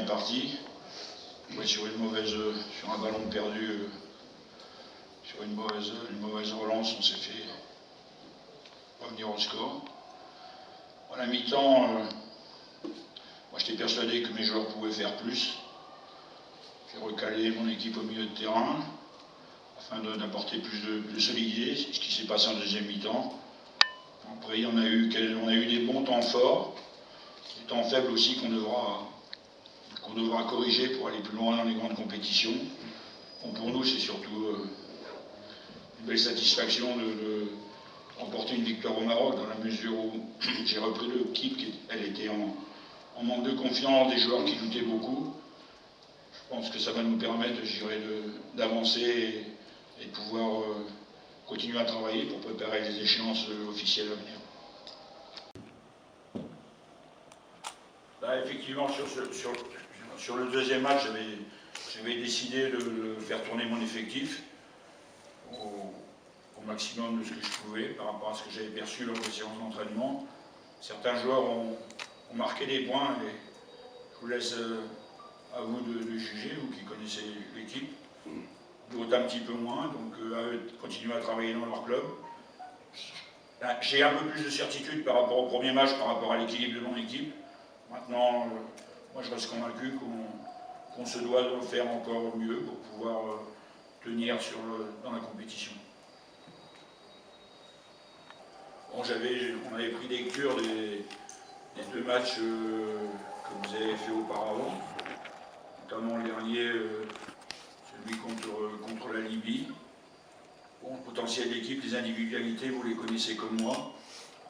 bien parti. Ouais, sur un ballon perdu, sur une mauvaise relance, on s'est fait revenir au score. À la mi-temps, moi j'étais persuadé que mes joueurs pouvaient faire plus. J'ai recalé mon équipe au milieu de terrain afin d'apporter plus de solidité, c'est ce qui s'est passé en deuxième mi-temps. Après, on a eu des bons temps forts, des temps faibles aussi qu'on devra corriger pour aller plus loin dans les grandes compétitions. Bon, pour nous, c'est surtout une belle satisfaction de remporter une victoire au Maroc, dans la mesure où j'ai repris l'équipe qui elle était en manque de confiance, des joueurs qui doutaient beaucoup. Je pense que ça va nous permettre, je dirais, d'avancer et de pouvoir continuer à travailler pour préparer les échéances officielles à venir. Là, effectivement, sur le deuxième match, j'avais décidé de faire tourner mon effectif au maximum de ce que je pouvais par rapport à ce que j'avais perçu lors des séances d'entraînement. Certains joueurs ont marqué des points et je vous laisse à vous de juger, vous qui connaissez l'équipe. D'autres un petit peu moins, donc à eux de continuer à travailler dans leur club. J'ai un peu plus de certitude par rapport au premier match, par rapport à l'équilibre de mon équipe. Maintenant, moi je reste convaincu qu'on se doit de faire encore mieux pour pouvoir tenir dans la compétition. Bon, on avait pris lecture des deux matchs que vous avez fait auparavant, notamment le dernier, celui contre la Libye. Bon, le potentiel d'équipe, les individualités, vous les connaissez comme moi.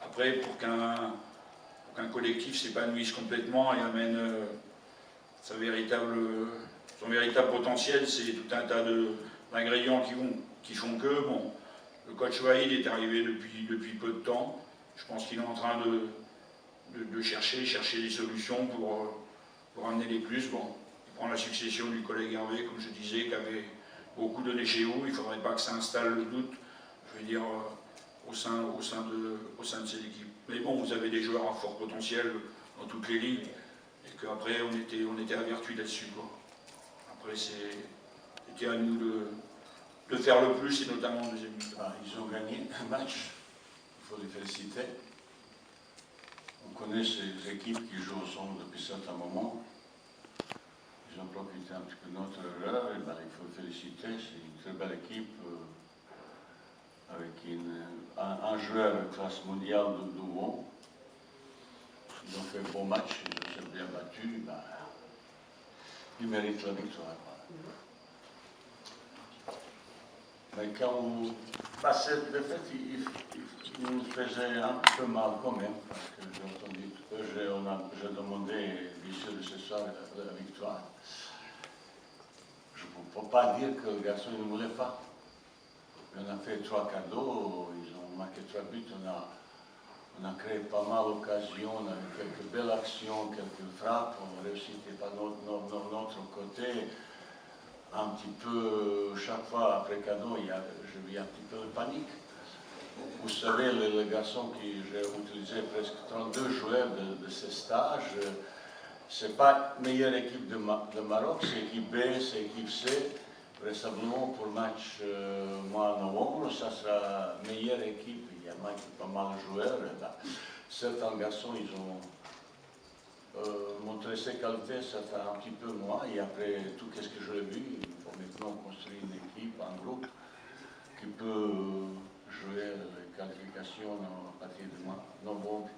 Après, pour qu'un collectif s'épanouisse complètement et amène son véritable potentiel, c'est tout un tas d'ingrédients qui font que, bon, le coach Waïd est arrivé depuis peu de temps. Je pense qu'il est en train de chercher des solutions pour amener les plus. Bon, il prend la succession du collègue Hervé, comme je disais, qui avait beaucoup donné chez vous. Il ne faudrait pas que ça installe le doute, je veux dire, au sein de ces équipes. Mais bon, vous avez des joueurs à fort potentiel dans toutes les lignes, et qu'après on était avertis là-dessus. Après, c'était à nous de faire le plus, et notamment en deuxième mi-temps. Ils ont gagné un match, il faut les féliciter. On connaît ces équipes qui jouent ensemble depuis un certain moment. Ils ont profité un petit peu de notre erreur, et il faut les féliciter. C'est une très belle équipe avec un joueur de classe mondiale de haut. Ils ont fait un bon match, ils ont bien battu. Ils méritent la victoire. Mais quand cette défaite, il nous faisait un peu mal quand même, parce que j'ai demandé, bien sûr, ce soir la victoire. Je ne peux pas dire que le garçon ne voulait pas. On a fait 3 cadeaux, ils ont marqué 3 buts, on a créé pas mal d'occasions, on a eu quelques belles actions, quelques frappes, on a réussi par notre côté. Un petit peu, chaque fois après cadeau, je vis un petit peu de panique. Vous savez, le garçon qui j'ai utilisé presque 32 joueurs de ce stage, ce n'est pas la meilleure équipe de Maroc, c'est équipe B, c'est équipe C. Vraisemblablement pour le match mois novembre, ça sera la meilleure équipe. Il y a pas mal de joueurs. Certains garçons, ils ont montré ses qualités, certains un petit peu moins. Et après tout ce que je l'ai vu, il faut maintenant construire une équipe, un groupe qui peut jouer les qualifications à partir de mois novembre.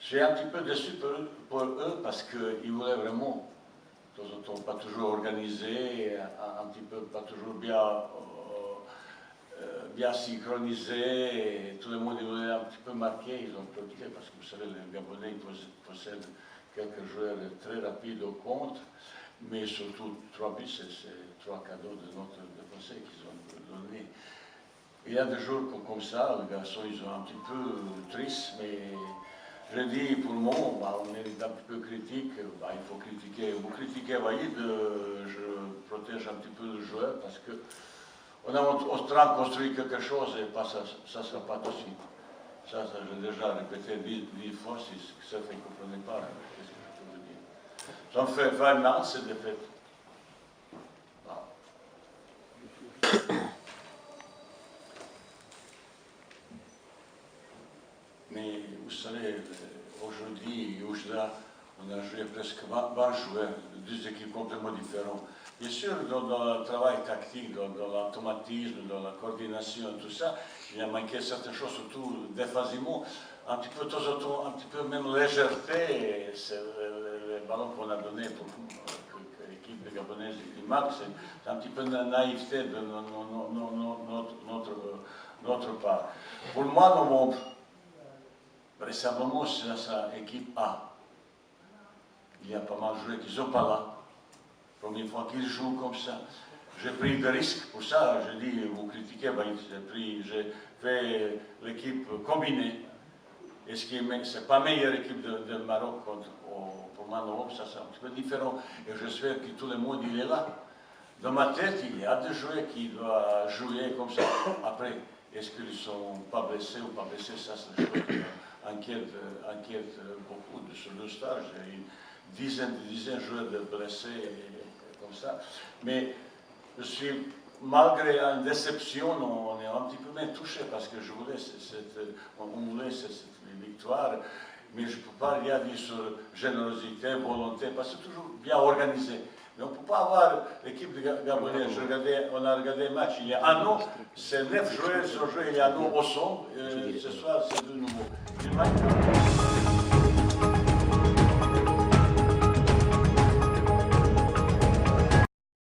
Je suis un petit peu déçu pour eux parce qu'ils voulaient vraiment, de temps en temps, pas toujours organisé, un petit peu, pas toujours bien synchronisé, et tout le monde voulait un petit peu marquer, ils ont profité parce que vous savez, les Gabonais possèdent quelques joueurs très rapides au contre, mais surtout 3 buts, c'est 3 cadeaux de notre défenseur qu'ils ont donnés. Il y a des jours comme ça, les garçons ils sont un petit peu tristes, mais je dis pour le moment, on est un petit peu critique, il faut critiquer. Vous critiquez Waïd, je protège un petit peu le joueur parce que on est en train de construire quelque chose et ça ne sera pas tout de suite. Ça j'ai déjà répété 10 fois, si certains ne comprenaient pas, qu'est-ce que je peux vous dire. Ça me fait vraiment cette défaite. Mais vous savez, aujourd'hui, on a joué presque 20 joueurs, deux équipes complètement différentes. Bien sûr, dans le travail tactique, dans l'automatisme, dans la coordination, tout ça, il a manqué certaines choses, surtout défensivement, un petit peu de temps en temps, un petit peu même légèreté. C'est le ballon qu'on a donné pour l'équipe gabonaise qui marque, c'est un petit peu de naïveté de notre part. Pour moi, Novembre, récemment, c'est sa équipe A. Il y a pas mal de joueurs qui ne sont pas là. Première fois qu'ils jouent comme ça. J'ai pris des risques pour ça. Je dis, vous critiquez, ben, j'ai fait l'équipe combinée. Et ce n'est pas la meilleure équipe de Maroc contre, pour moi, ça c'est un petit peu différent. Et j'espère que tout le monde il est là. Dans ma tête, il y a des joueurs qui doivent jouer comme ça. Après, est-ce qu'ils ne sont pas blessés ou pas blessés? Ça, c'est des choses qui inquiètent beaucoup sur le stage. Il y a une dizaine de joueurs de blessés comme ça. Mais je suis, malgré une déception, on est un petit peu bien touché parce que on voulait cette victoire. Mais je ne peux pas rien dire sur générosité, volonté, parce que c'est toujours bien organisé. Mais on ne peut pas avoir l'équipe gabonaise. On a regardé le match il y a un an, c'est 9 joueurs qui ont joué il y a un an au son. Ce soir, c'est de nouveau.